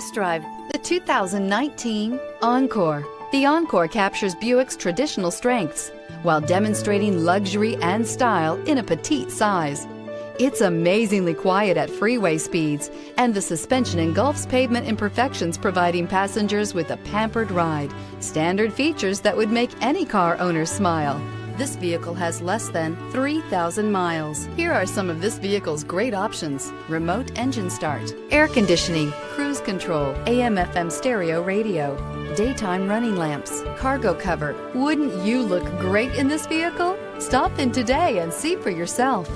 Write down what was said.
Test drive the 2019 Encore. The Encore captures Buick's traditional strengths while demonstrating luxury and style in a petite size. It's amazingly quiet at freeway speeds, and the suspension engulfs pavement imperfections, providing passengers with a pampered ride. Standard features that would make any car owner smile. This vehicle has less than 3,000 miles. Here are some of this vehicle's great options: remote engine start, air conditioning, cruise control, AM/FM stereo radio, daytime running lamps, cargo cover. Wouldn't you look great in this vehicle? Stop in today and see for yourself.